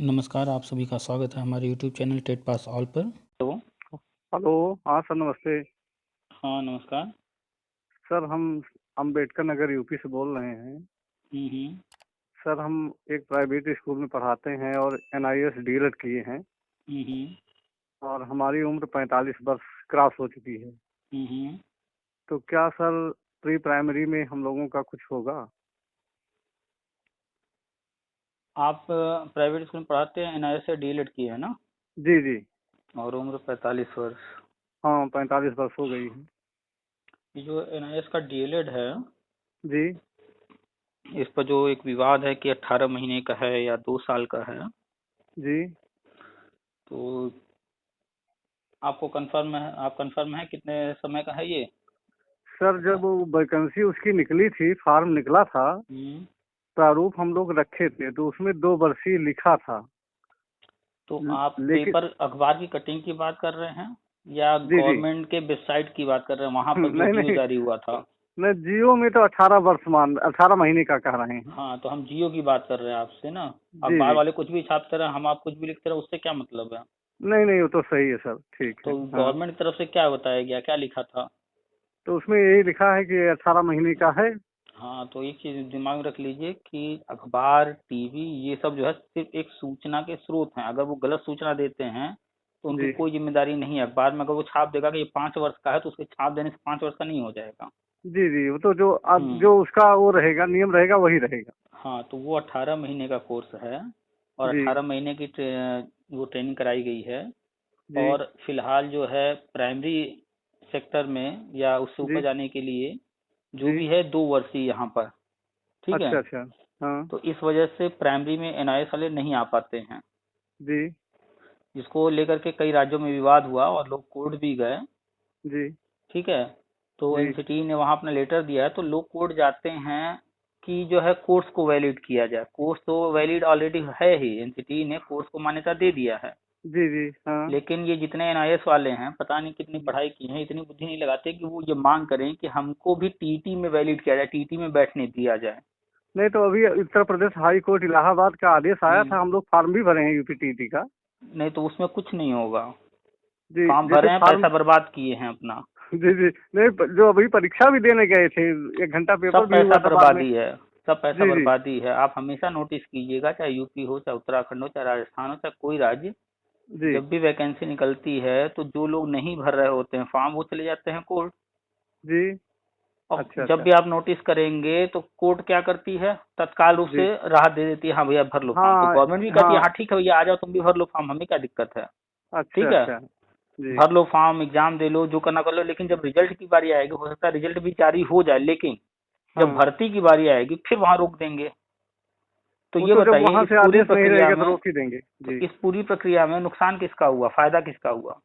नमस्कार, आप सभी का स्वागत है हमारे YouTube channel TET pass all पर। तो हेलो। हाँ सर, नमस्ते। हाँ, नमस्कार। सर, हम अम्बेडकर नगर यूपी से बोल रहे हैं। हम्म। सर, हम एक प्राइवेट स्कूल में पढ़ाते हैं और NIS डीएलएड किए हैं हम्म। और हमारी उम्र 45 वर्ष क्रॉस हो चुकी है। हम्म। तो क्या सर प्री प्राइमरी में हम लोगों का कुछ होगा? आप प्राइवेट स्कूल में पढ़ाते हैं, NIS से डीएलएड किए हैं ना? जी जी। और उम्र 45 वर्ष। हाँ, 45 वर्ष हो गई है। ये जो NIS का डीएलएड है, जी इस पर जो एक विवाद है कि 18 महीने का है या 2 साल का है, जी। तो आपको कंफर्म है, आप कंफर्म है कितने समय का है ये? सर, जब वो वैकेंसी उसकी निकली थी, फॉर्म निकला था, हम्म। प्रारूप हम लोग रखे थे तो उसमें 2 वर्षीय लिखा था। तो आप लेकिन पेपर अखबार की कटिंग की बात कर रहे हैं या जी जी। गवर्नमेंट के वेबसाइट की बात कर रहे हैं, वहां पर जो नहीं डीओ नहीं, जारी हुआ था? मैं जियो में तो 18 वर्ष मान 18 महीने का कह रहे हैं। हाँ, तो हम जियो की बात कर रहे हैं आपसे ना। जी अखबार जी। वाले कुछ भी छापते रहे, हम आप कुछ भी लिखते रहे, उससे क्या मतलब है? नहीं नहीं, वो तो सही है सर, ठीक है। तो हाँ, गवर्नमेंट की तरफ से क्या बताया गया, क्या लिखा था? तो उसमें यही लिखा है कि 18 महीने का है। हाँ, तो एक चीज दिमाग में रख लीजिए कि अखबार, टीवी, ये सब जो है सिर्फ एक सूचना के स्रोत हैं। अगर वो गलत सूचना देते हैं तो उनकी जी कोई जिम्मेदारी नहीं है। अखबार में अगर वो छाप देगा कि ये 5 वर्ष का है, तो उसके छाप देने से 5 वर्ष का नहीं हो जाएगा। जी जी, वो तो जो अब हम्म। जो उसका वो रहेगा, नियम रहेगा, वही रहेगा। हाँ, तो वो 18 महीने का कोर्स है और जी 18 महीने की वो ट्रेनिंग कराई गई है। जी और फिलहाल जो है प्राइमरी सेक्टर में या उससे ऊपर जी जाने के लिए जो जी। भी है 2 वर्षीय यहाँ पर। ठीक है। अच्छा अच्छा। हाँ। तो इस वजह से प्राइमरी में NIS वाले नहीं आ पाते हैं, जी जिसको लेकर के कई राज्यों में विवाद हुआ और लोग कोर्ट भी गए। जी ठीक है। तो जी एनसीटी ने वहां अपना लेटर दिया है, तो लोग कोर्ट जाते हैं कि जो है कोर्स को वैलिड किया जाए। कोर्स तो वैलिड ऑलरेडी है ही, एनसीटी ने कोर्स को मान्यता दे दिया है। जी जी। हाँ। लेकिन ये जितने NIS वाले हैं, पता नहीं कितनी पढ़ाई की है, इतनी बुद्धि नहीं लगाते कि वो ये मांग करें कि हमको भी टीटी में वैलिड किया जाए, टीटी में बैठने दिया जाए। नहीं तो अभी उत्तर प्रदेश हाई कोर्ट इलाहाबाद का आदेश आया हम्म। था, हम लोग फॉर्म भी भरे हैं UPTT का। नहीं, तो उसमें कुछ नहीं होगा। जी, फॉर्म जैसे भरे हैं, फॉर्म। पैसा बर्बाद किए हैं अपना। जी जी। नहीं, जो अभी परीक्षा भी देने गए थे, 1 घंटा पेपर सब भी पैसा हुआ था बाद में। बर्बादी है, सब पैसा जी जी बर्बादी है। आप हमेशा नोटिस कीजिएगा, चाहे यूपी हो, चाहे उत्तराखंड हो, चाहे राजस्थान हो, चाहे कोई राज्य, जी जब भी वैकेंसी निकलती है तो जो लोग नहीं भर रहे होते हैं फॉर्म, वो चले जाते हैं कोर्ट। जी। और अच्छा जब अच्छा। भी आप नोटिस करेंगे तो कोर्ट क्या करती है, तत्काल रूप जी। से राहत दे देती है, हाँ भैया भर लो फॉर्म। तो हाँ गवर्नमेंट भी कहती है हाँ। हाँ ठीक है भैया, आ जाओ तुम भी भर लो फॉर्म, हमें क्या दिक्कत है। अच्छा ठीक है, अच्छा। जी भर लो फॉर्म, एग्जाम दे लो, जो करना कर लो। लेकिन जब रिजल्ट की बारी आएगी, हो सकता है रिजल्ट भी जारी हो जाए, लेकिन जब हाँ। भर्ती की बारी आएगी फिर वहां रोक देंगे। तो वो ये तो जब बताइए, वहां इस से पूरी आदेश नहीं प्रक्रिया रहेगा तो में, रोक ही देंगे। तो जी। इस पूरी प्रक्रिया में नुकसान किसका हुआ, फायदा किसका हुआ?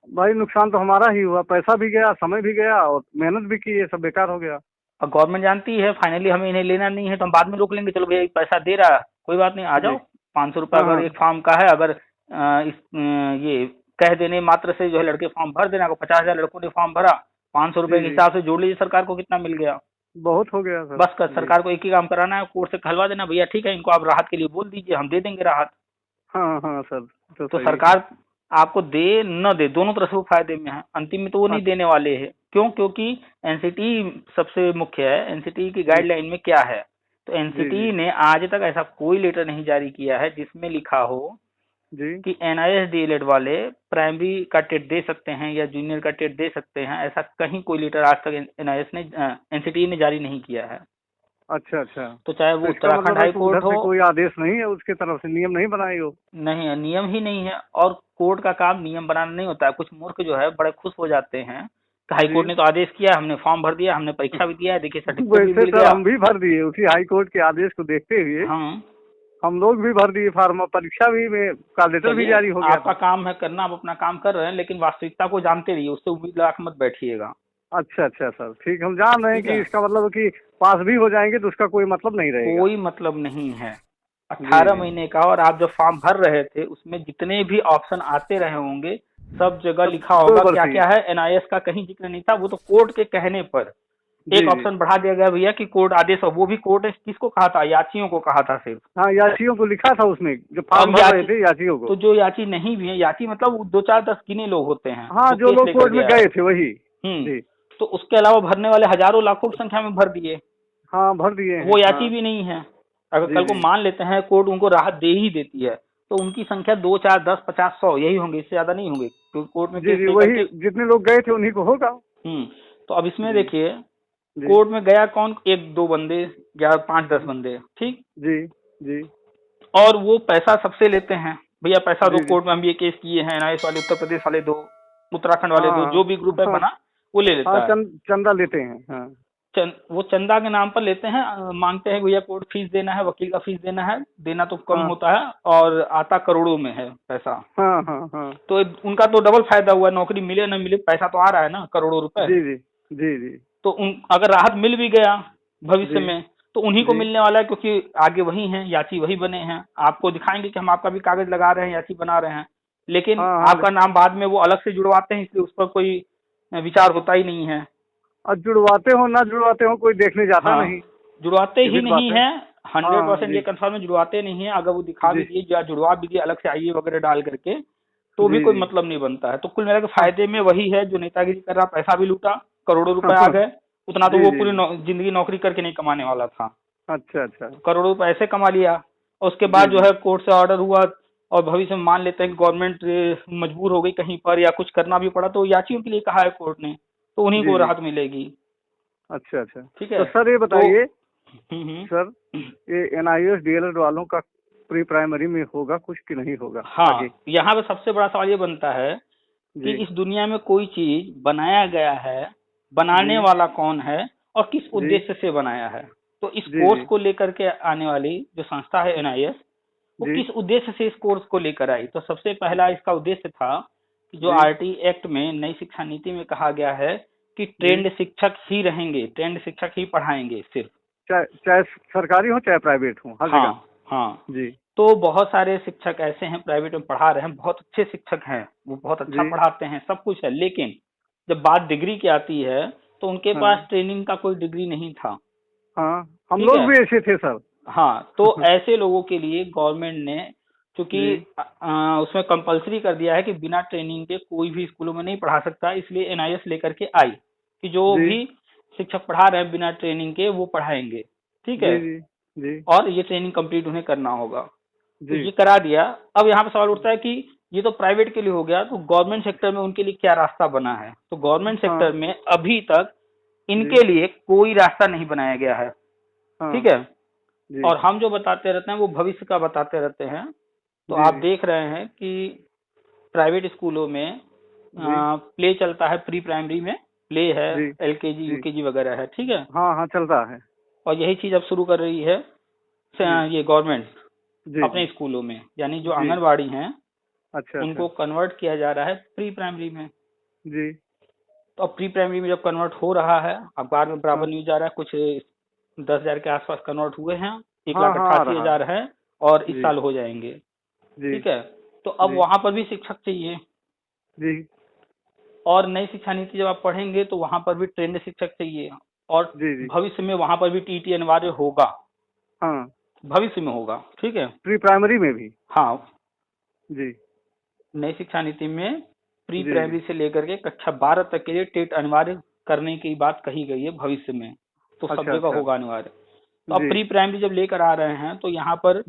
भाई, नुकसान तो हमारा ही हुआ, पैसा भी गया, समय भी गया और मेहनत भी की, ये सब बेकार हो गया। और गवर्नमेंट जानती है फाइनली हमें इन्हें लेना नहीं है, तो हम बाद में रोक लेंगे, चलो भैया पैसा दे रहा है, कोई बात नहीं, आ जी। जाओ। 500 रुपये हाँ अगर हाँ। एक फॉर्म का है, अगर ये कह देने मात्र से जो है लड़के फॉर्म भर देना, अगर 50,000 लड़कों ने फॉर्म भरा, 500 रुपये जी के जी। हिसाब से जोड़ लीजिए सरकार को कितना मिल गया। बहुत हो गया सर। बस कर, जी। सरकार को एक ही काम कराना है, कोर्ट से कहलवा देना, भैया ठीक है इनको आप राहत के लिए बोल दीजिए, हम दे देंगे राहत। हाँ हाँ सर, तो तो सही है। सरकार आपको दे न दे, दोनों तरफ से वो फायदे में है। अंतिम में तो वो नहीं अच्छा। देने वाले हैं। क्यों? क्योंकि एनसीटी सबसे मुख्य है। एनसीटी की जी गाइडलाइन में क्या है, तो जी जी एनसीटी ने आज तक ऐसा कोई लेटर नहीं जारी किया है जिसमें लिखा हो जी। कि NIS डीएलएड वाले प्राइमरी का टेट दे सकते हैं या जूनियर का टेट दे सकते हैं। ऐसा कहीं कोई लेटर आज तक NIS ने एनसीटी ने जारी नहीं किया है। अच्छा अच्छा। तो चाहे वो तो इसका उत्तराखंड मतलब है हाई कि कोर्ट उधर हो, से कोई आदेश नहीं है, उसके तरफ से नियम नहीं बनाई हो। नहीं है, नियम ही नहीं है। और कोर्ट का काम नियम बनाना नहीं होता है। कुछ मूर्ख जो है बड़े खुश हो जाते हैं कि हाई जी। कोर्ट ने तो आदेश किया, हमने फॉर्म भर दिया, हमने परीक्षा भी दिया है, देखिए सर्टिफिकेट भी वैसे मिल सर गया। हम भी भर दिए उसी हाई कोर्ट के आदेश को देखते हुए। हम हम लोग भी भर दिए फॉर्म, परीक्षा भी में का लेटर भी चलिए, जारी हो गया आपका था। काम है करना, आप अपना काम कर रहे हैं, लेकिन वास्तविकता को जानते रहिए, उससे उम्मीद लगा के मत बैठिएगा। अच्छा अच्छा सर, ठीक, हम जान रहे हैं ठीक कि है, इसका मतलब है कि पास भी हो जाएंगे तो उसका कोई मतलब नहीं रहेगा। कोई मतलब नहीं है। जी 18 महीने का, और आप जब फॉर्म भर रहे थे उसमें जितने भी ऑप्शन आते रहे होंगे, सब जगह सब लिखा दो होगा क्या वर्षीय। क्या है। NIS का कहीं जिक्र नहीं था, वो तो कोर्ट के कहने पर जी एक जी। ऑप्शन बढ़ा दिया गया भैया कि कोर्ट आदेश, और वो भी कोर्ट किसको कहा था, याचियों को कहा था सिर्फ। हाँ, याचियों को लिखा था उसमें, जो तो फॉर्म अब भर रहे याची, थे याचियों को। तो जो याची नहीं भी है, याची मतलब वो 2 4 10 गिने लोग होते हैं हाँ, जो जो केस लोग लेकर कोर्ट में गया है। गए थे वही। हम्म। जी। तो उसके अलावा भरने वाले हजारों लाखों की संख्या में भर दिए, हाँ, भर दिए हैं। वो याची हाँ। भी नहीं है। अगर जी कल को जी। मान लेते हैं कोर्ट उनको राहत दे ही देती है, तो उनकी संख्या 2 4 10 50 100 यही होंगे, इससे ज्यादा नहीं होंगे, क्योंकि कोर्ट में जी केस जी, लेकर वही के। जितने लोग गए थे उन्हीं को होगा। हम्म। तो अब इसमें जी देखिए, जी कोर्ट में गया कौन, 1 2 बंदे या 5 10 बंदे, ठीक। जी जी और वो पैसा सबसे लेते हैं, भैया पैसा दो, जी जी। कोर्ट में हम ये केस किए हैं, एनआईएस वाले उत्तर प्रदेश वाले दो, उत्तराखंड वाले दो, हाँ जो भी ग्रुप है हाँ बना, वो ले हाँ, लेता है। चंदा लेते हैं। हाँ वो चंदा के नाम पर लेते हैं, मांगते हैं भैया कोर्ट फीस देना है, वकील का फीस देना है, देना तो कम हाँ होता है, और आता करोड़ों में है पैसा। हाँ हाँ हाँ। तो उनका तो डबल फायदा हुआ, नौकरी मिले न मिले पैसा तो आ रहा है ना, करोड़ों रुपए। जी जी जी जी तो उन अगर राहत मिल भी गया भविष्य जी में, तो उन्हीं को जी। मिलने वाला है, क्योंकि आगे वही हैं, याची वही बने हैं, आपको दिखाएंगे कि हम आपका भी कागज लगा रहे हैं, याची बना रहे हैं, लेकिन हाँ हाँ, आपका नाम बाद में वो अलग से जुड़वाते हैं, इसलिए उस पर कोई विचार होता ही नहीं है। और जुड़वाते हो ना जुड़वाते हो, कोई देखने जाता हाँ, नहीं। जुड़वाते ही सीधी सी नहीं बात है। है। हंड्रेड हाँ परसेंट ये जी कंफर्म है, जुड़वाते नहीं है। अगर वो दिखा भी जी दिए या जुड़वा भी दिए अलग से आईए वगैरह डाल करके, तो भी जी कोई जी। मतलब नहीं बनता है। तो कुल मिला के हाँ फायदे में वही है जो नेतागिरी कर रहा, पैसा भी लूटा, करोड़ों रुपए हाँ आ हाँ, गए। उतना तो जी वो जी पूरी जी। जिंदगी नौकरी करके नहीं कमाने वाला था, अच्छा अच्छा। करोड़ों रुपए ऐसे कमा लिया। और उसके जी बाद जो जी है कोर्ट से ऑर्डर हुआ, और भविष्य में मान लेते हैं कि गवर्नमेंट मजबूर हो गई कहीं पर या कुछ करना भी पड़ा, तो याचियों के लिए कहा है कोर्ट ने, तो उन्हीं जी को जी। राहत मिलेगी। अच्छा अच्छा। ठीक तो है। सर ये तो बताइए हम्म। सर, ये एनआईएस डीएलएड वालों का प्री प्राइमरी में होगा कुछ कि नहीं होगा आगे? हाँ, यहाँ पे सबसे बड़ा सवाल ये बनता है कि जी इस दुनिया में कोई चीज बनाया गया है, जी बनाने वाला कौन है और किस जी उद्देश्य से बनाया है। तो इस जी कोर्स जी को लेकर के आने वाली जो संस्था है एनआईएस, वो जी किस उद्देश्य से इस कोर्स को लेकर आई। तो सबसे पहला इसका उद्देश्य था कि जो जी आरटी एक्ट में नई शिक्षा नीति में कहा गया है कि जी। ट्रेंड शिक्षक ही रहेंगे, ट्रेंड शिक्षक ही पढ़ाएंगे सिर्फ। चाहे चाहे सरकारी हो चाहे प्राइवेट हो, हर हाँ जगह। हाँ। जी तो बहुत सारे शिक्षक ऐसे हैं प्राइवेट में पढ़ा रहे हैं, बहुत अच्छे शिक्षक हैं, वो बहुत अच्छा जी। पढ़ाते हैं, सब कुछ है, लेकिन जब बात डिग्री की आती है तो उनके पास हाँ ट्रेनिंग का कोई डिग्री नहीं था। हाँ, हम ठीक लोग है। भी ऐसे थे सर। हाँ, तो ऐसे लोगों के लिए गवर्नमेंट ने, चूंकि जी उसमें कंपलसरी कर दिया है कि बिना ट्रेनिंग के कोई भी स्कूलों में नहीं पढ़ा सकता, इसलिए एनआईएस लेकर के आई कि जो जी भी शिक्षक पढ़ा रहे हैं बिना ट्रेनिंग के वो पढ़ाएंगे। ठीक है। जी जी जी और ये ट्रेनिंग कंप्लीट उन्हें करना होगा, तो जी। ये करा दिया। अब यहाँ पे सवाल उठता है कि ये तो प्राइवेट के लिए हो गया, तो गवर्नमेंट सेक्टर में उनके लिए क्या रास्ता बना है। तो गवर्नमेंट हाँ सेक्टर में अभी तक जी इनके लिए कोई रास्ता नहीं बनाया गया है। हाँ ठीक है। जी और हम जो बताते रहते हैं वो भविष्य का बताते रहते हैं। तो जी आप जी देख रहे हैं कि प्राइवेट स्कूलों में जी प्ले चलता है, प्री प्राइमरी में प्ले है, जी एलकेजी जी। यूकेजी वगैरह है। ठीक है। हाँ हाँ, चलता है। और यही चीज अब शुरू कर रही है जी ये गवर्नमेंट जी जी अपने स्कूलों में, यानी जो जी। आंगनबाड़ी हैं अच्छा अच्छा। उनको कन्वर्ट किया जा रहा है प्री प्राइमरी में। जी। तो अब प्री प्राइमरी में जब कन्वर्ट हो रहा है, अखबार में बराबर हाँ न्यूज आ रहा है, कुछ 10,000 के आसपास कन्वर्ट हुए हैं, एक हाँ लाख हाँ, आ अट्ठासी रहा हजार है और इस जी साल हो जाएंगे। जी ठीक है। तो अब जी वहां पर भी शिक्षक चाहिए, जी और नई शिक्षा नीति जब आप पढ़ेंगे तो वहां पर भी ट्रेंड शिक्षक चाहिए, और जी जी। भविष्य में वहां पर भी टीटी अनिवार्य होगा, हाँ, भविष्य में होगा। ठीक है। प्री प्राइमरी में भी। हाँ, जी नई शिक्षा नीति में प्री जी जी। प्राइमरी से लेकर के कक्षा 12 तक के लिए टेट अनिवार्य करने की बात कही गई है भविष्य में, तो सब अच्छा जगह अच्छा। होगा अनिवार्य। तो अब जी प्री प्राइमरी जब लेकर आ रहे हैं तो यहाँ पर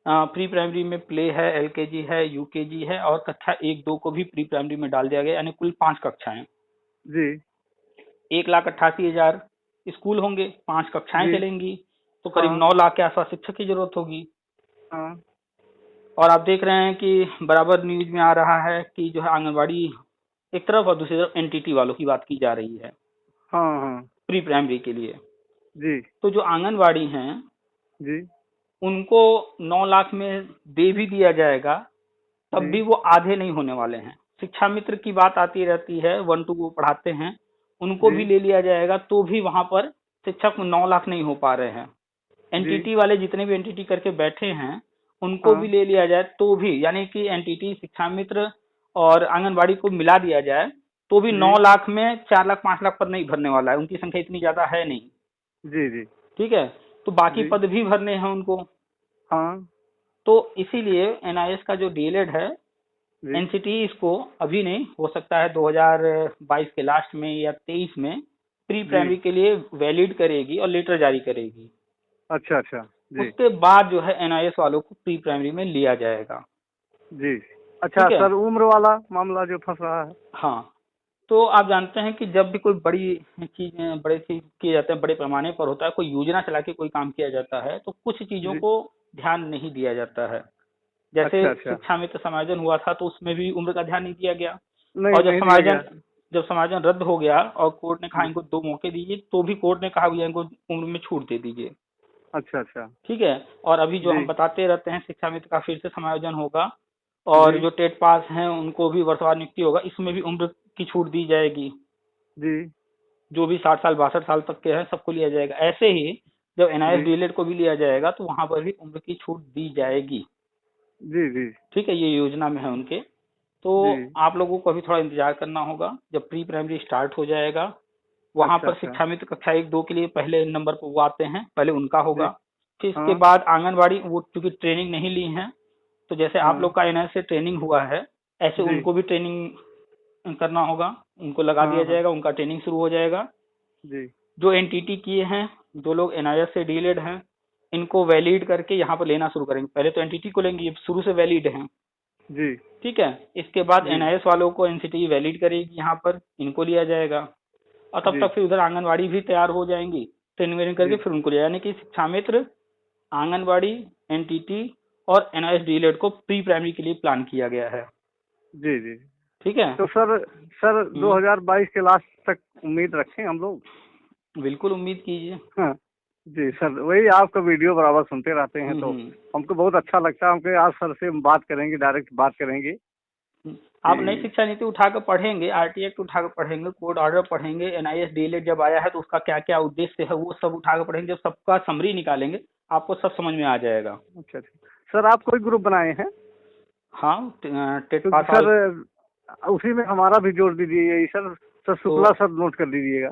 प्री प्राइमरी में प्ले है, एलकेजी है, यूकेजी है, और कक्षा 1 2 को भी प्री प्राइमरी में डाल दिया गया, यानी कुल 5 कक्षाएं। जी 1,88,000 स्कूल होंगे, 5 कक्षाएं जी। चलेंगी, तो करीब हाँ 9 लाख के आसपास शिक्षक की जरूरत होगी। हाँ और आप देख रहे हैं कि बराबर न्यूज में आ रहा है कि जो है आंगनबाड़ी एक तरफ और दूसरी तरफ एनटीटी वालों की बात की जा रही है हाँ हाँ। प्री प्राइमरी के लिए। जी तो जो आंगनबाड़ी हैं जी उनको 9 लाख में दे भी दिया जाएगा, तब जी भी वो आधे नहीं होने वाले हैं। शिक्षा मित्र की बात आती रहती है, 1 2 वो पढ़ाते हैं, उनको जी भी ले लिया जाएगा, तो भी वहां पर शिक्षक 9 लाख नहीं हो पा रहे हैं। जी। एनटीटी वाले जितने भी एनटीटी करके बैठे हैं उनको हाँ भी ले लिया जाए तो भी, यानी कि एनटीटी, शिक्षा मित्र और आंगनबाड़ी को मिला दिया जाए, तो भी 9 जी लाख में 4 लाख 5 लाख पद नहीं भरने वाला है, उनकी संख्या इतनी ज्यादा है नहीं। जी जी ठीक है, तो बाकी जी। पद भी भरने हैं उनको। हाँ तो इसीलिए एनआईएस का जो डीएलएड है, जी एनसीटी इसको अभी नहीं, हो सकता है 2022 के लास्ट में या 23 में प्री जी। प्राइमरी के लिए वैलिड करेगी और लेटर जारी करेगी। अच्छा अच्छा। जी उसके बाद जो है एनआईएस वालों को प्री प्राइमरी में लिया जाएगा। जी। अच्छा ठीक है। सर, उम्र वाला मामला जो फंस रहा है। हाँ, तो आप जानते हैं कि जब भी कोई बड़े चीज किए जाते हैं, बड़े पैमाने पर होता है, कोई योजना चला के कोई काम किया जाता है, तो कुछ चीजों जी। को ध्यान नहीं दिया जाता है। जैसे अच्छा अच्छा। शिक्षा मित्र समायोजन हुआ था, तो उसमें भी उम्र का ध्यान नहीं दिया गया। नहीं और नहीं दिया गया। जब समायोजन रद्द हो गया और कोर्ट ने कहा जी। इनको 2 मौके दीजिए, तो भी कोर्ट ने कहा भैया इनको उम्र में छूट दे दीजिए। अच्छा अच्छा। ठीक है। और अभी जो जी हम बताते रहते हैं शिक्षा मित्र का फिर से समायोजन होगा, जी और जो टेट पास हैं उनको भी वर्षवार नियुक्ति होगा, इसमें भी उम्र की छूट दी जाएगी। जी जो भी 60 साल 62 साल तक के हैं सबको लिया जाएगा। ऐसे ही जब एनआईएस जी डीएलएड को भी लिया जाएगा तो वहां पर भी उम्र की छूट दी जाएगी। जी जी ठीक है, ये योजना में है उनके। तो जी। आप लोगों को अभी थोड़ा इंतजार करना होगा, जब प्री प्राइमरी स्टार्ट हो जाएगा वहां अच्छा पर अच्छा। शिक्षा मित्र कक्षा 1 2 के लिए पहले नंबर पर वो आते हैं, पहले उनका जी। होगा। फिर इसके हाँ बाद आंगनबाड़ी, वो चूंकि ट्रेनिंग नहीं ली है, तो जैसे आप हाँ। लोग का एनआईएस से ट्रेनिंग हुआ है, ऐसे जी। उनको भी ट्रेनिंग करना होगा, उनको लगा हाँ दिया हाँ। जाएगा, उनका ट्रेनिंग शुरू हो जाएगा। जी जो एनटीटी किए हैं, जो लोग एनआईएस से डीलेड हैं, इनको वैलिड करके यहाँ पर लेना शुरू करेंगे। पहले तो एनटीटी को लेंगे, ये शुरू से वैलिड हैं। जी ठीक है। इसके बाद जी एनआईएस वालों को एनसीटी वैलिड करेगी, यहाँ पर इनको लिया जाएगा। और तब जी तक फिर उधर आंगनबाड़ी भी तैयार हो जाएंगी, ट्रेनिंग वेनिंग करके जी फिर उनको लिया, यानी कि शिक्षा मित्र, आंगनबाड़ी, एनटीटी और एनआईएस डीलेड को प्री प्राइमरी के लिए प्लान किया गया है। जी जी। ठीक है। तो सर, सर हम्म, 2022 के लास्ट तक उम्मीद रखें हम लोग। बिल्कुल उम्मीद कीजिए। हाँ जी सर, वही आपका वीडियो बराबर सुनते रहते हैं तो हम्म। हमको बहुत अच्छा लगता है। हमको आज सर से हम बात करेंगे, डायरेक्ट बात करेंगे आप नई कि। शिक्षा नीति उठाकर पढ़ेंगे, आरटी एक्ट उठाकर पढ़ेंगे, कोर्ट ऑर्डर पढ़ेंगे, एनआईएस डीएलएड जब आया है तो उसका क्या क्या उद्देश्य है वो सब उठाकर पढ़ेंगे। जब सबका समरी निकालेंगे आपको सब समझ में आ जाएगा। अच्छा अच्छा। सर आप कोई ग्रुप बनाए हैं? हाँ, टेट क्योंकि पास सर ऑल। उसी में हमारा भी जोड़ दीजिए यही सर। सर तो शुक्ला सर नोट कर लीजिएगा।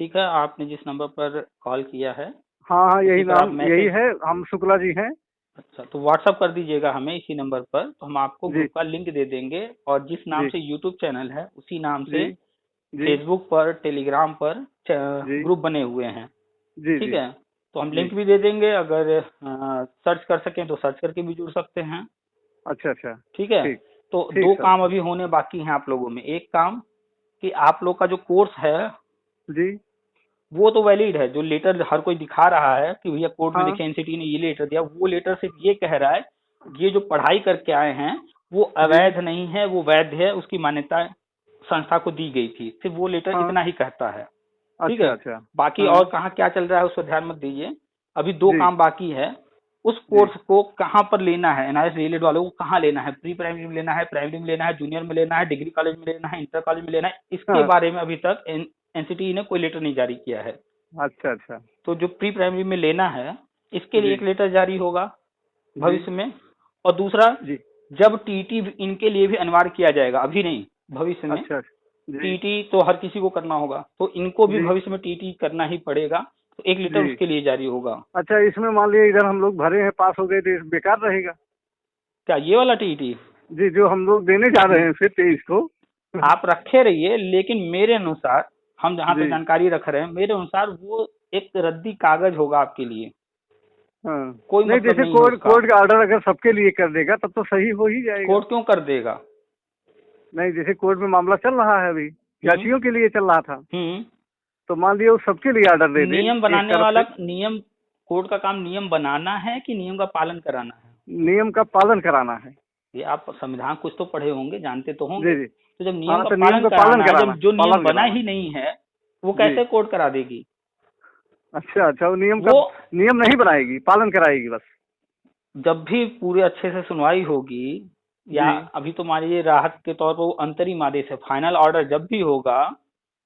ठीक है, आपने जिस नंबर पर कॉल किया है हाँ हाँ, उसी यही पर आप नाम यही मैसेज, है, हम शुक्ला जी हैं। अच्छा तो व्हाट्सअप कर दीजिएगा हमें इसी नंबर पर, तो हम आपको जी ग्रुप का लिंक दे देंगे। और जिस नाम जी से यूट्यूब चैनल है उसी नाम जी से जी फेसबुक पर, टेलीग्राम पर जी ग्रुप बने हुए हैं। जी ठीक जी है, तो हम जी। लिंक भी दे देंगे, अगर सर्च कर सकें तो सर्च करके भी जुड़ सकते हैं। अच्छा अच्छा। ठीक है। ठीक। तो ठीक दो सर। काम अभी होने बाकी हैं आप लोगों में। एक काम कि आप लोग का जो कोर्स है जी। वो तो वैलिड है, जो लेटर हर कोई दिखा रहा है कि भैया कोर्ट में हाँ देखिए एनसीटी ने ये लेटर दिया, वो लेटर सिर्फ ये कह रहा है ये जो पढ़ाई करके आए हैं वो जी। अवैध नहीं है, वो वैध है, उसकी मान्यता संस्था को दी गई थी, सिर्फ वो लेटर हाँ। इतना ही कहता है। ठीक अच्छा है। अच्छा। बाकी हाँ। और कहाँ क्या चल रहा है उस पर ध्यान मत दीजिए। अभी 2 जी काम बाकी है। उस जी कोर्स को कहाँ पर लेना है, एनआईएस रिलेटेड वालों को कहाँ लेना है, प्री प्राइमरी में लेना है, प्राइमरी में लेना है, जूनियर में लेना है, डिग्री कॉलेज में लेना है, इंटर कॉलेज में लेना है, इसके हाँ। बारे में अभी तक एनसीटी ने कोई लेटर नहीं जारी किया है। अच्छा अच्छा। तो जो प्री प्राइमरी में लेना है इसके लिए जी एक लेटर जारी होगा जी भविष्य में। और दूसरा, जी। जब टीटी इनके लिए भी अनिवार्य किया जाएगा, अभी नहीं भविष्य में, अच्छा अच्छा। जी टीटी तो हर किसी को करना होगा, तो इनको भी जी भविष्य में टीटी करना ही पड़ेगा, तो एक लेटर जी। उसके लिए जारी होगा। अच्छा, इसमें मान लीजिए इधर हम लोग भरे हैं, पास हो गए तो ये बेकार रहेगा? क्या ये वाला टीटी? जी, जो हम लोग देने जा रहे हैं फिर 23 को। आप रखे रहिए, लेकिन मेरे अनुसार, हम जहाँ पे जी। जानकारी रख रहे हैं, मेरे अनुसार वो एक रद्दी कागज होगा आपके लिए, हाँ। कोई नहीं, मतलब जैसे नहीं है कोर्ट उसका। कोर्ट का ऑर्डर अगर सबके लिए कर देगा तब तो सही हो ही जाएगा। कोर्ट क्यों कर देगा? नहीं, जैसे कोर्ट में मामला चल रहा है अभी, हम्म याचियों के लिए चल रहा था, हम्म। तो मान लिया वो सबके लिए ऑर्डर दे दे नियम एक बनाने तरफ वाला, से। नियम, कोर्ट का काम नियम बनाना है कि नियम का पालन कराना है? नियम का पालन कराना है। ये आप संविधान कुछ तो पढ़े होंगे, जानते तो होंगे। जी जी। तो जब नियम हाँ, का तो नियम पालन का पालन कराना है, कराना जब है, जो नियम पालन बना कराना ही है। नहीं है वो जी। कैसे कोर्ट करा देगी? अच्छा अच्छा, वो नियम का वो नियम नहीं बनाएगी, पालन कराएगी बस। जब भी पूरे अच्छे से सुनवाई होगी, या जी अभी तो मान लीजिए राहत के तौर पर वो अंतरिम आदेश है, फाइनल ऑर्डर जब भी होगा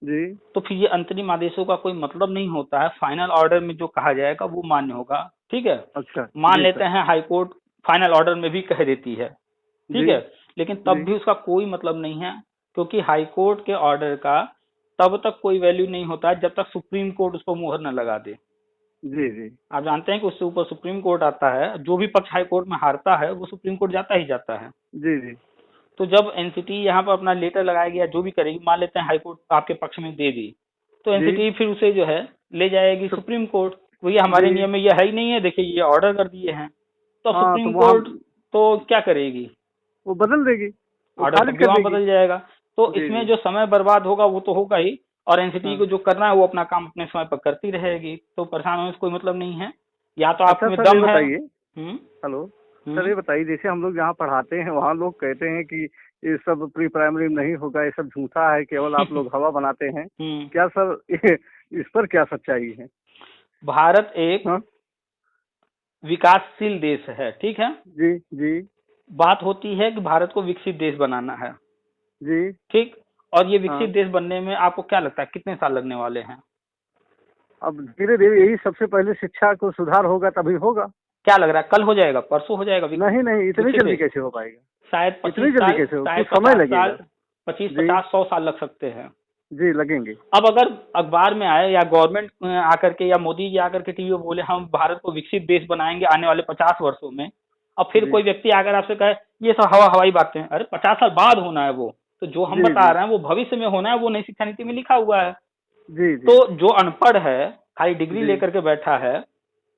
जी। तो फिर ये अंतरिम आदेशों का कोई मतलब नहीं होता है। फाइनल ऑर्डर में जो कहा जाएगा वो मान्य होगा। ठीक है। अच्छा। मान जी लेते सर। हैं हाई कोर्ट फाइनल ऑर्डर में भी कह देती है, ठीक जी है, लेकिन तब जी भी उसका कोई मतलब नहीं है, क्योंकि हाई कोर्ट के ऑर्डर का तब तक कोई वैल्यू नहीं होता जब तक सुप्रीम कोर्ट उस पर मुहर न लगा दे। जी जी। आप जानते हैं कि उससे ऊपर सुप्रीम कोर्ट आता है, जो भी पक्ष हाई कोर्ट में हारता है वो सुप्रीम कोर्ट जाता ही जाता है। जी जी। तो जब एनसीटी यहाँ पर अपना लेटर लगाएगी या जो भी करेगी, मान लेते हैं हाई कोर्ट आपके पक्ष में दे दी, तो जी एनसीटी फिर उसे जो है ले जाएगी तो, सुप्रीम कोर्ट। भैया हमारे जी। नियम में यह है ही नहीं है, देखिए ये ऑर्डर कर दिए हैं। तो अब हाँ, तो सुप्रीम वहाँ कोर्ट तो क्या करेगी, वो बदल देगी, वो ऑर्डर खारिज तब भी कर वहां देगी। बदल जाएगा। तो जी इसमें जी। जो समय बर्बाद होगा वो तो होगा ही, और एनसीटी हाँ। को जो करना है वो अपना काम अपने समय पर करती रहेगी, तो परेशान होने से कोई मतलब नहीं है। या तो अच्छा आप में सर, ये दम है। बताइए। हेलो। सर, हम्म। ये बताइए, जैसे हम लोग जहाँ पढ़ाते हैं वहाँ लोग कहते हैं कि ये सब प्री प्राइमरी में नहीं होगा, ये सब झूठा है, केवल आप लोग हवा बनाते हैं। हम्म। क्या सर, ये इस पर क्या सच्चाई है? भारत एक हाँ। विकासशील देश है, ठीक है। जी जी। बात होती है कि भारत को विकसित देश बनाना है, जी। ठीक। और ये विकसित हाँ। देश बनने में आपको क्या लगता है कितने साल लगने वाले हैं? अब धीरे धीरे यही सबसे पहले शिक्षा को सुधार होगा तभी होगा। क्या लग रहा है कल हो जाएगा, परसों हो जाएगा नहीं नहीं, इतनी विकसित जल्दी देश? कैसे हो पाएगा? शायद इतनी 25 जल्दी साल, कैसे हो, शायद कुछ समय 50 लगेगा। साल, 25 जी 50 100 साल लग सकते हैं। जी, लगेंगे। अब अगर अखबार में आए या गवर्नमेंट आकर के या मोदी जी आकर के टीवी पे बोले हम भारत को विकसित देश बनाएंगे आने वाले 50 वर्षों में, अब फिर जी कोई व्यक्ति आकर आपसे कहे ये सब हवाई बातें हैं, अरे 50 साल बाद होना है वो, तो जो हम जी। बता जी रहे हैं वो भविष्य में होना है, वो नई शिक्षा नीति में लिखा हुआ है। जी। जी तो जो अनपढ़ है, खाली डिग्री जी। लेकर के बैठा है,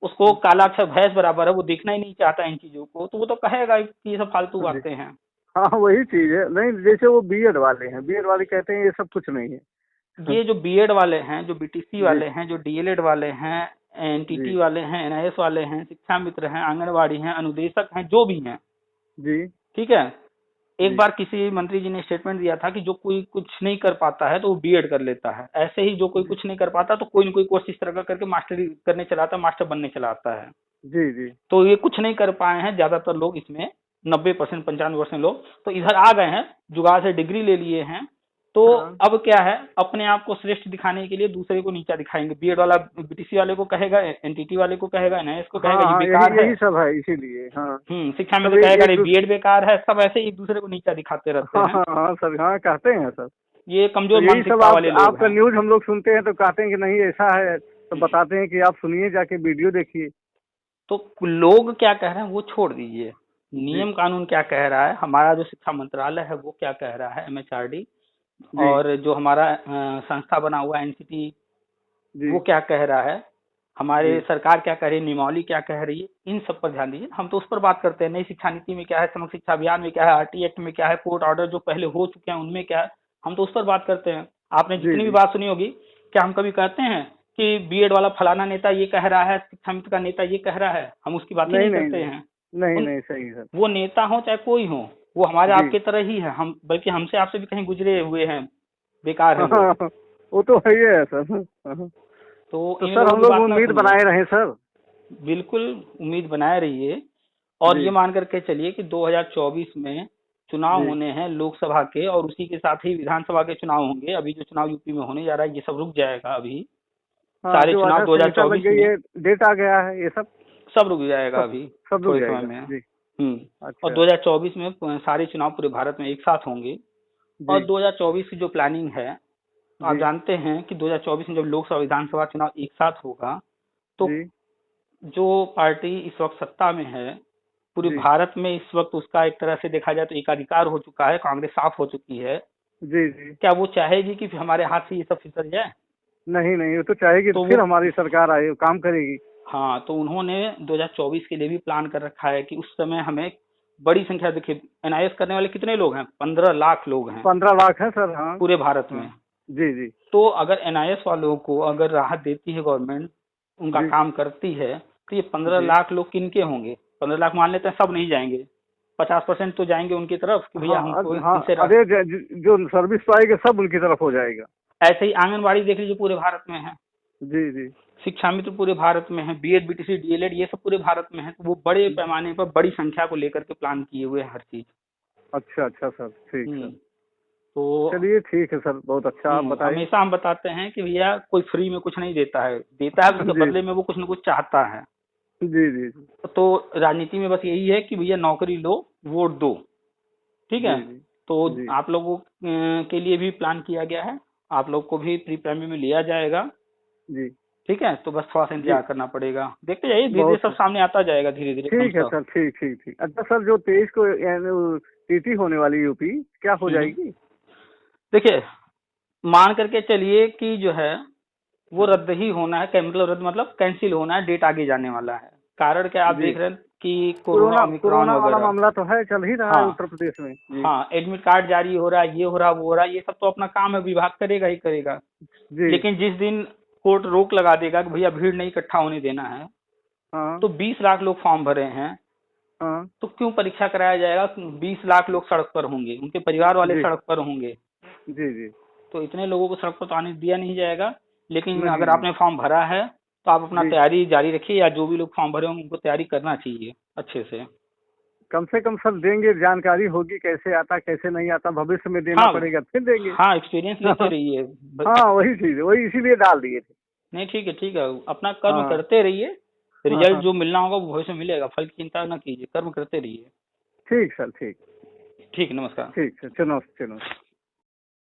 उसको काला अक्षर भैंस बराबर है, वो देखना ही नहीं चाहता इन चीजों को, तो वो तो कहेगा कि ये सब फालतू जी। बातें हैं। हाँ, वही चीज है। नहीं, जैसे वो बीएड वाले हैं, बीएड वाले कहते हैं ये सब कुछ नहीं है। हाँ। ये जो बीएड वाले हैं, जो बीटीसी जी वाले हैं, जो डीएलएड वाले हैं, जी। एनटीटी वाले हैं, एनआईएस वाले हैं, शिक्षा मित्र हैं, आंगनवाड़ी हैं, अनुदेशक हैं, जो भी हैं, जी ठीक है। एक जी। बार किसी मंत्री जी ने स्टेटमेंट दिया था कि जो कोई कुछ नहीं कर पाता है तो वो बीएड कर लेता है, ऐसे ही जो कोई जी कुछ नहीं कर पाता तो कोई ना कोई कोर्स इस तरह का करके मास्टरी करने चला आता है, मास्टर बनने चला आता है। जी। जी। तो ये कुछ नहीं कर पाए हैं ज्यादातर लोग इसमें, 90% 95% लोग तो इधर आ गए हैं, जुगाड़ से डिग्री ले लिए हैं। तो हाँ अब क्या है, अपने आप को श्रेष्ठ दिखाने के लिए दूसरे को नीचा दिखाएंगे। बीएड वाला बीटीसी वाले को कहेगा, एनटीटी वाले को कहेगा, एनआईएस को हाँ कहेगा ये हाँ, बेकार यही है। यही सब है, इसीलिए। हाँ। शिक्षा में सब तो कहेगा अरे एक दूसरे। बीएड बेकार है, सब ऐसे ही एक दूसरे को नीचा दिखाते रहते हाँ हैं। हाँ हाँ सर, हाँ कहते हैं सर। ये तो कमजोर यही सब मानसिकता वाले लोग आपका हैं। न्यूज हम लोग सुनते हैं तो कहते हैं कि नहीं ऐसा है, तो बताते हैं कि आप सुनिए, जाके वीडियो देखिए। तो लोग क्या कह रहे हैं वो छोड़ दीजिए, जी नियम कानून क्या कह रहा है, हमारा जो शिक्षा मंत्रालय है वो क्या कह रहा है, एमएचआरडी, जी। और जो हमारा संस्था बना हुआ है एनसीटी, जी वो क्या कह रहा है, हमारे जी। सरकार क्या कह रही है, नियमावली क्या कह रही है, इन सब पर ध्यान दीजिए। हम तो उस पर बात करते हैं, नई शिक्षा नीति में क्या है, समग्र शिक्षा अभियान में क्या है, आरटी एक्ट में क्या है, कोर्ट ऑर्डर जो पहले हो चुके हैं उनमें क्या है, हम तो उस पर बात करते हैं। आपने जी जितनी भी जी। बात सुनी होगी, क्या हम कभी कहते हैं कि बीएड वाला फलाना नेता ये कह रहा है, शिक्षा मित्र का नेता ये कह रहा है, हम उसकी बात ही नहीं नहीं नहीं करते नहीं। हैं। नहीं उन नहीं, सही सर। वो नेता हो चाहे कोई हो, वो हमारे जी। आपके तरह ही है, हम बल्कि हमसे आपसे भी कहीं गुजरे हुए हैं, बेकार है हाँ वो। हाँ, हाँ, वो तो है ही है सर। हाँ। तो तो इन सर, लोगों हम की लोग बात ना उम्मीद सुनिए, बनाए रहें सर। बिल्कुल उम्मीद बनाए रहिए। और जी ये मान करके चलिए कि 2024 में चुनाव जी। होने हैं लोकसभा के, और उसी के साथ ही विधानसभा के चुनाव होंगे। अभी जो चुनाव यूपी में होने जा रहा है ये सब रुक जाएगा, अभी हाँ, सारे जो चुनाव आचार संहिता लग 2024 गई में है, डेट आ गया है, ये सब सब रुक जाएगा सब अभी सब रुक थोड़े समय जाएगा। में। जी। और अच्छा। 2024 में सारे चुनाव पूरे भारत में एक साथ होंगे। जी और 2024 की जो प्लानिंग है, आप जी। जानते हैं कि 2024 में जब लोकसभा विधानसभा चुनाव एक साथ होगा, तो जी जो पार्टी इस वक्त सत्ता में है पूरे जी। भारत में, इस वक्त उसका एक तरह से देखा जाए तो एकाधिकार हो चुका है, कांग्रेस साफ हो चुकी है। जी जी। क्या वो चाहेगी कि हमारे हाथ से ये सब फिसल जाए? नहीं नहीं, वो तो चाहेगी तो तो वो, फिर हमारी सरकार आए, काम करेगी। हाँ, तो उन्होंने 2024 के लिए भी प्लान कर रखा है कि उस समय हमें बड़ी संख्या, देखिए एनआईएस करने वाले कितने लोग हैं, 15 लाख लोग हैं 15 लाख है सर। हाँ पूरे भारत हाँ। में। जी जी। तो अगर एनआईएस वालों को अगर राहत देती है गवर्नमेंट, उनका जी काम करती है, तो ये 15 जी। लाख लोग किनके होंगे? 15 लाख मान लेते हैं सब नहीं जाएंगे, 50% तो जाएंगे उनकी तरफ कि भैया हाँ हमको हाँ, इनसे अरे जो सर्विस पाएगा सब उनकी तरफ हो जाएगा। ऐसे ही आंगनबाड़ी देख लीजिए पूरे भारत में है, जी जी। शिक्षा मित्र पूरे भारत में है, बीएड बीटीसी डीएलएड ये सब पूरे भारत में है। तो वो बड़े पैमाने पर बड़ी संख्या को लेकर के प्लान किए हुए हैं हर चीज। अच्छा अच्छा सर, ठीक हम्म। है। तो चलिए ठीक है सर, बहुत अच्छा, आप बताइए। हमेशा हम बताते हैं कि भैया कोई फ्री में कुछ नहीं देता है, देता है उसके जी बदले में वो कुछ न कुछ चाहता है। जी जी। तो राजनीति में बस यही है कि भैया नौकरी लो, वोट दो, ठीक जी है। जी। तो जी आप लोगों के लिए भी प्लान किया गया है, आप लोग को भी प्री प्राइमरी में लिया जाएगा। जी ठीक है, तो बस थोड़ा सा जी। इंतजार करना पड़ेगा, देखते जाइए धीरे धीरे सब बहुत सामने आता जाएगा धीरे धीरे ठीक है क्रमशः। सर, ठीक ठीक ठीक। अच्छा सर, जो 23 को टीटी होने वाली यूपी क्या हो हम्म। जाएगी? देखिए, मान करके चलिए कि जो है वो रद्द ही होना है, मतलब रद्द मतलब कैंसिल होना है, डेट आगे जाने वाला है। कारण क्या आप जी, देख रहे हैं कि कोरोना कोरोना ओमिक्रॉन कोरोना वाला वगैरह। मामला तो है, चल ही रहा है हाँ उत्तर प्रदेश में। जी हाँ, एडमिट कार्ड जारी हो रहा है, ये हो रहा वो हो रहा, ये सब तो अपना काम है, विभाग करेगा ही करेगा। जी। लेकिन जिस दिन कोर्ट रोक लगा देगा कि भैया भीड़ नहीं इकट्ठा होने देना है, हाँ तो 20 लाख लोग फॉर्म भरे हैं, हाँ। तो क्यों परीक्षा कराया जाएगा? 20 लाख लोग सड़क पर होंगे, उनके परिवार वाले जी सड़क पर होंगे, जी जी। तो इतने लोगों को सड़क पर तो आने दिया नहीं जाएगा। लेकिन नहीं अगर नहीं। आपने फॉर्म भरा है तो आप अपना जी, तैयारी जारी रखिए, या जो भी लोग फॉर्म भरे होंगे उनको तैयारी करना चाहिए अच्छे से। कम से कम सर देंगे, जानकारी होगी कैसे आता कैसे नहीं आता, भविष्य में देना हाँ पड़ेगा फिर देंगे। हाँ, एक्सपीरियंस लेते रहिए। हाँ वही चीज है, वही इसीलिए डाल दिए थे। नहीं ठीक है ठीक है, अपना कर्म हाँ करते रहिए, हाँ रिजल्ट हाँ। जो मिलना होगा वो भविष्य में मिलेगा, फल की चिंता ना कीजिए, कर्म करते रहिए। ठीक सर, ठीक। ठीक, नमस्कार। ठीक सर, चलो चलो।